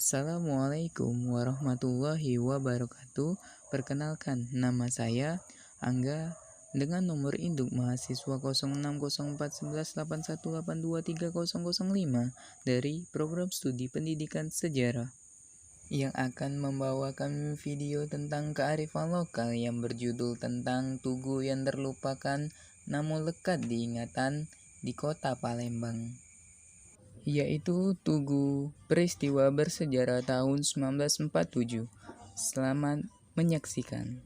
Assalamualaikum warahmatullahi wabarakatuh. Perkenalkan, nama saya Angga dengan nomor induk mahasiswa 06041181823005 dari program studi pendidikan sejarah yang akan membawakan video tentang kearifan lokal yang berjudul tentang Tugu yang terlupakan namun lekat diingatan di kota Palembang, yaitu Tugu peristiwa bersejarah tahun 1947. Selamat menyaksikan.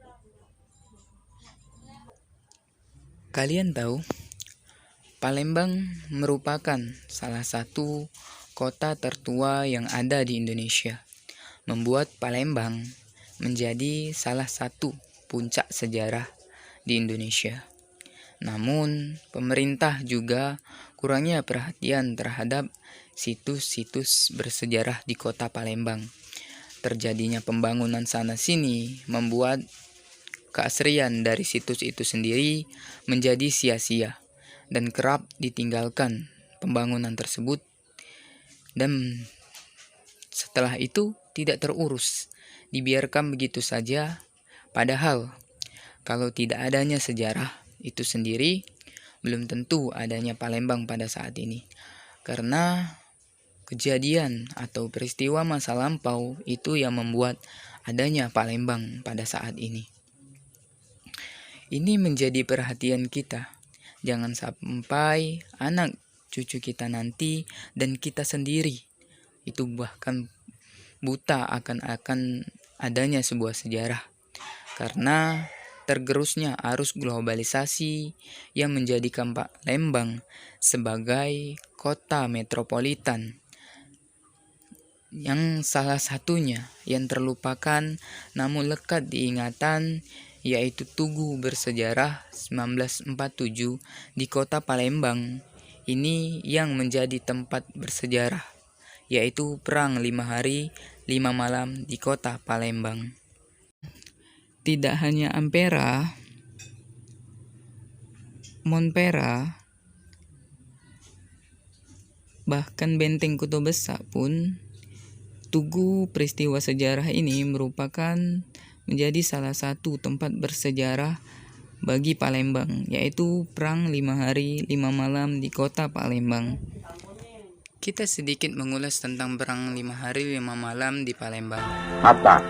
Kalian tahu, Palembang merupakan salah satu kota tertua yang ada di Indonesia, membuat Palembang menjadi salah satu puncak sejarah di Indonesia. Namun, pemerintah juga kurangnya perhatian terhadap situs-situs bersejarah di kota Palembang. Terjadinya pembangunan sana-sini membuat keasrian dari situs itu sendiri menjadi sia-sia dan kerap ditinggalkan pembangunan tersebut, dan setelah itu tidak terurus, dibiarkan begitu saja. Padahal kalau tidak adanya sejarah itu sendiri, belum tentu adanya Palembang pada saat ini. Karena kejadian atau peristiwa masa lampau itu yang membuat adanya Palembang pada saat ini. Ini menjadi perhatian kita. Jangan sampai anak cucu kita nanti dan kita sendiri itu bahkan buta akan adanya sebuah sejarah. Karena tergerusnya arus globalisasi yang menjadikan Palembang sebagai kota metropolitan, yang salah satunya yang terlupakan namun lekat diingatan, yaitu Tugu bersejarah 1947 di kota Palembang. Ini yang menjadi tempat bersejarah, yaitu Perang 5 Hari 5 Malam di kota Palembang. Tidak hanya Ampera, Monpera, bahkan Benteng Kota Besar pun, Tugu peristiwa sejarah ini merupakan menjadi salah satu tempat bersejarah bagi Palembang, yaitu Perang 5 Hari 5 Malam di kota Palembang. Kita sedikit mengulas tentang Perang 5 Hari 5 Malam di Palembang. Apa?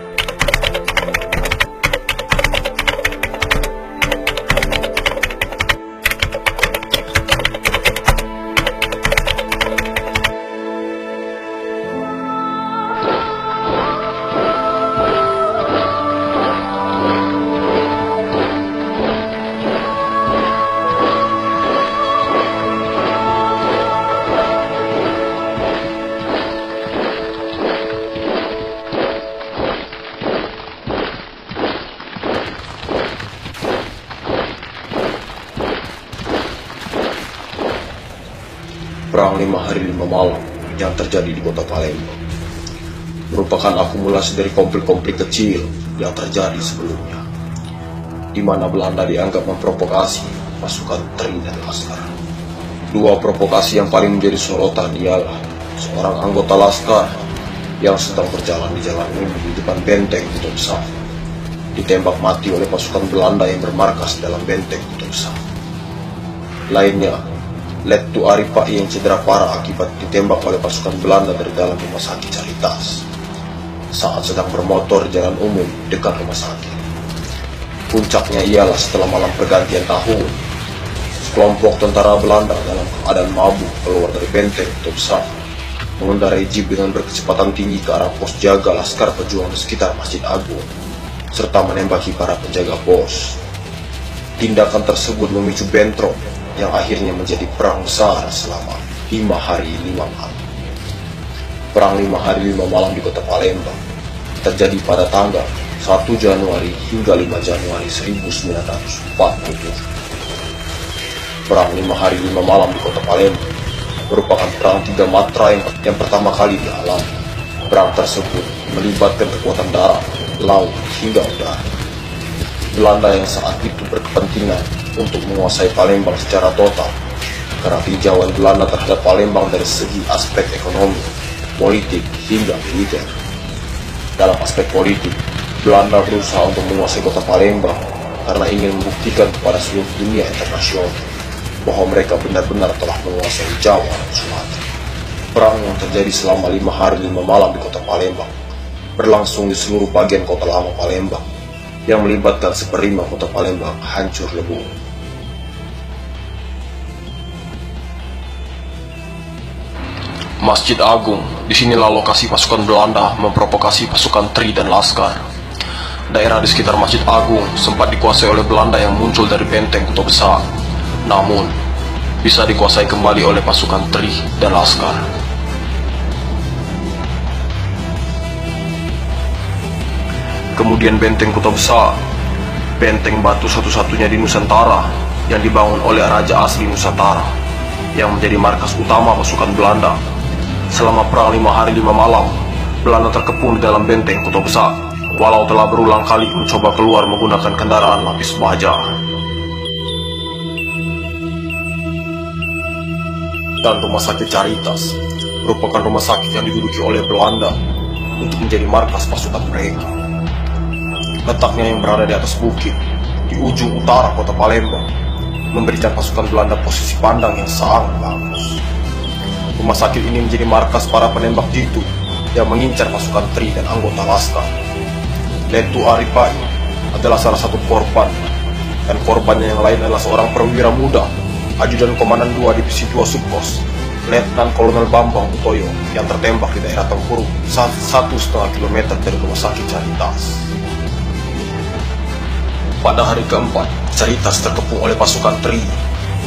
Perang 5 Hari 5 Malam yang terjadi di kota Palembang merupakan akumulasi dari konflik-konflik kecil yang terjadi sebelumnya, di mana Belanda dianggap memprovokasi pasukan TNI dan Laskar. Dua provokasi yang paling menjadi sorotan ialah seorang anggota Laskar yang sedang berjalan di jalan umum di depan benteng Kota Besar ditembak mati oleh pasukan Belanda yang bermarkas dalam benteng Kota Besar. Lainnya, Lettu Aripa yang cedera parah akibat ditembak oleh pasukan Belanda dari dalam rumah sakit Caritas saat sedang bermotor di jalan umum dekat rumah sakit. Puncaknya ialah setelah malam pergantian tahun, sekelompok tentara Belanda dalam keadaan mabuk keluar dari benteng Kota Besar, mengendarai jeep dengan berkecepatan tinggi ke arah pos jaga Laskar Pejuang di sekitar Masjid Agung, serta menembaki para penjaga pos. Tindakan tersebut memicu bentrok yang akhirnya menjadi perang besar selama 5 hari 5 malam. Perang 5 hari 5 malam di kota Palembang terjadi pada tanggal 1 Januari hingga 5 Januari 1947. Perang 5 hari 5 malam di kota Palembang merupakan perang 3 matra yang pertama kali dialami. Perang tersebut melibatkan kekuatan darat, laut, hingga udara. Belanda yang saat itu berkepentingan untuk menguasai Palembang secara total karena tinjauan Belanda terhadap Palembang dari segi aspek ekonomi politik, hingga militer. Dalam aspek politik, Belanda berusaha untuk menguasai kota Palembang karena ingin membuktikan kepada seluruh dunia internasional bahwa mereka benar-benar telah menguasai Jawa dan Sumatera. Perang yang terjadi selama 5 hari 5 malam di kota Palembang berlangsung di seluruh bagian kota lama Palembang yang melibatkan 1/5 kota Palembang hancur lebur. Masjid Agung, disinilah lokasi pasukan Belanda memprovokasi pasukan Tri dan Laskar. Daerah di sekitar Masjid Agung sempat dikuasai oleh Belanda yang muncul dari benteng Kota Besar, namun bisa dikuasai kembali oleh pasukan Tri dan Laskar. Kemudian benteng Kota Besar, benteng batu satu-satunya di Nusantara yang dibangun oleh Raja asli Nusantara, yang menjadi markas utama pasukan Belanda. Selama perang 5 hari 5 malam, Belanda terkepung di dalam benteng Kota Besar, walau telah berulang kali mencoba keluar menggunakan kendaraan lapis baja. Dan Rumah Sakit Caritas merupakan rumah sakit yang diduduki oleh Belanda untuk menjadi markas pasukan mereka. Letaknya yang berada di atas bukit, di ujung utara kota Palembang, memberikan pasukan Belanda posisi pandang yang sangat bagus. Rumah sakit ini menjadi markas para penembak jitu yang mengincar pasukan Tri dan anggota Laskar. Letu Aripai adalah salah satu korban, dan korbannya yang lain adalah seorang perwira muda, Ajudan Komandan 2 Divisi 2 Subkos, Letnan Kolonel Bambang Utoyo, yang tertembak di daerah Tempurung 1,5 km dari Rumah Sakit Caritas. Pada hari keempat, Caritas terkepung oleh pasukan Tri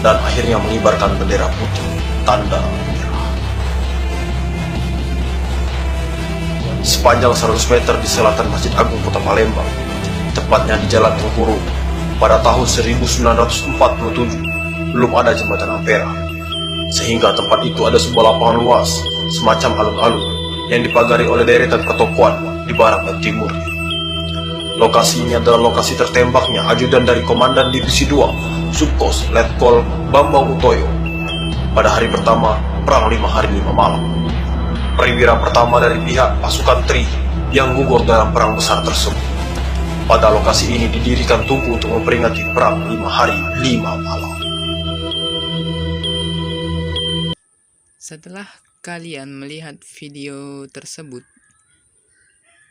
dan akhirnya mengibarkan bendera putih, tanda merah. Sepanjang 100 meter di selatan Masjid Agung Kota Palembang, tepatnya di Jalan Tempurung, pada tahun 1947 belum ada jembatan Ampera, sehingga tempat itu ada sebuah lapangan luas semacam alun-alun yang dipagari oleh deretan pertokoan di barat dan timur. Lokasi ini adalah lokasi tertembaknya ajudan dari Komandan Divisi 2 Subkos Letkol Bambang Utoyo pada hari pertama perang 5 hari 5 malam. Perwira pertama dari pihak pasukan Tri yang gugur dalam perang besar tersebut. Pada lokasi ini didirikan tugu untuk memperingati perang 5 hari 5 malam. Setelah kalian melihat video tersebut,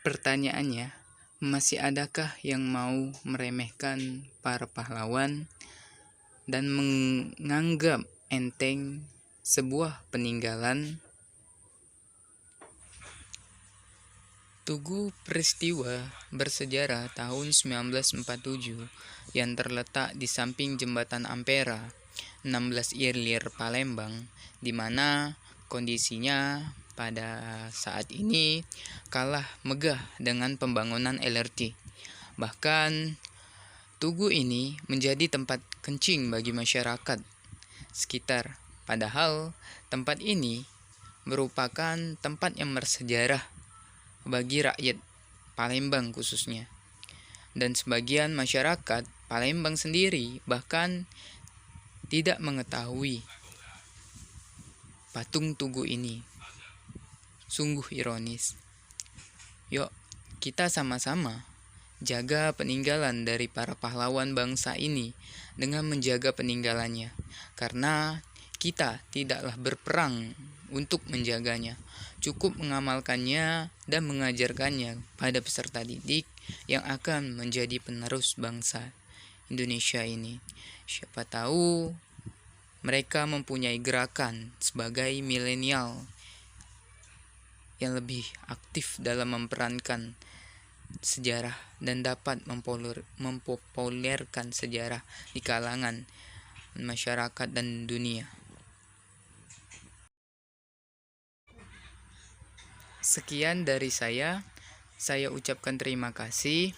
pertanyaannya, masih adakah yang mau meremehkan para pahlawan dan menganggap enteng sebuah peninggalan? Tugu peristiwa bersejarah tahun 1947 yang terletak di samping jembatan Ampera, 16 Ilir Palembang, di mana kondisinya pada saat ini kalah megah dengan pembangunan LRT. Bahkan tugu ini menjadi tempat kencing bagi masyarakat sekitar. Padahal tempat ini merupakan tempat yang bersejarah bagi rakyat Palembang khususnya. Dan sebagian masyarakat Palembang sendiri bahkan tidak mengetahui patung tugu ini. Sungguh ironis. Yuk, kita sama-sama jaga peninggalan dari para pahlawan bangsa ini dengan menjaga peninggalannya. Karena kita tidaklah berperang untuk menjaganya, cukup mengamalkannya dan mengajarkannya pada peserta didik yang akan menjadi penerus bangsa Indonesia ini. Siapa tahu mereka mempunyai gerakan sebagai milenial yang lebih aktif dalam memperankan sejarah dan dapat mempopulerkan sejarah di kalangan masyarakat dan dunia. Sekian dari saya ucapkan terima kasih.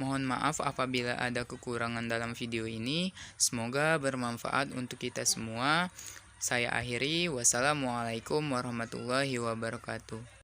Mohon maaf apabila ada kekurangan dalam video ini. Semoga bermanfaat untuk kita semua. Saya akhiri. Wassalamualaikum warahmatullahi wabarakatuh.